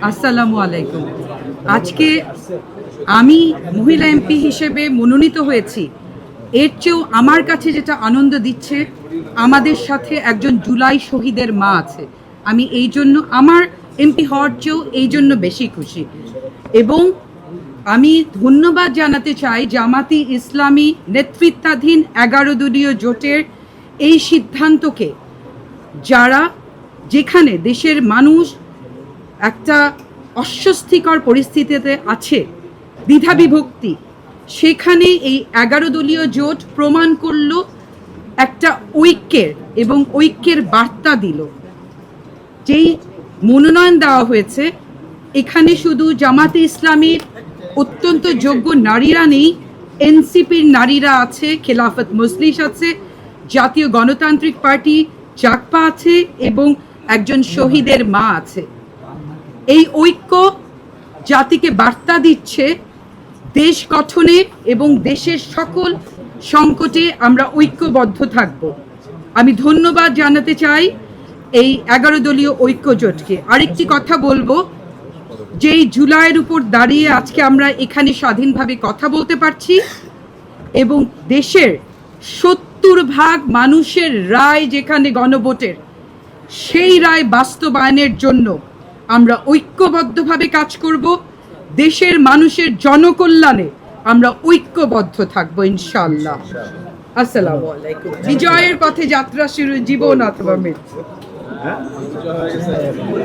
আসসালামু আলাইকুম। আজকে আমি মহিলা এমপি হিসেবে মনোনীত হয়েছি। এর চেয়েও আমার কাছে যেটা আনন্দ দিচ্ছে, আমাদের সাথে একজন জুলাই শহীদের মা আছে। আমি এই জন্য আমার এমপি হওয়ার চেয়েও এই জন্য বেশি খুশি। এবং আমি ধন্যবাদ জানাতে চাই জামাতি ইসলামী নেতৃত্বাধীন 11 দলীয় জোটের এই সিদ্ধান্তকে, যারা যেখানে দেশের মানুষ একটা অস্বস্তিকর পরিস্থিতিতে আছে, দ্বিধা বিভক্তি, সেখানে এই 11 দলীয় জোট প্রমাণ করল একটা ঐক্যের এবং ঐক্যের বার্তা দিল। যেই মনোনয়ন দেওয়া হয়েছে, এখানে শুধু জামাতে ইসলামীর অত্যন্ত যোগ্য নারীরা নেই, এনসিপির নারীরা আছে, খেলাফত মজলিস আছে, জাতীয় গণতান্ত্রিক পার্টি জাগপা আছে এবং একজন শহীদের মা আছে। এই ঐক্য জাতিকে বার্তা দিচ্ছে দেশ গঠনে এবং দেশের সকল সংকটে আমরা ঐক্যবদ্ধ থাকব। আমি ধন্যবাদ জানাতে চাই এই 11 দলীয় ঐক্য জোটকে। আরেকটি কথা বলবো, যেই জুলাইয়ের উপর দাঁড়িয়ে আজকে আমরা এখানে স্বাধীনভাবে কথা বলতে পারছি এবং দেশের 70% মানুষের রায় যেখানে গণভোটের, সেই রায় বাস্তবায়নের জন্য আমরা ঐক্যবদ্ধভাবে কাজ করব। দেশের মানুষের জনকল্যাণে আমরা ঐক্যবদ্ধ থাকবো ইনশাআল্লাহ। আসসালামু আলাইকুম। বিজয়ের পথে যাত্রা শুরু, জীবন অথবা মৃত্যু।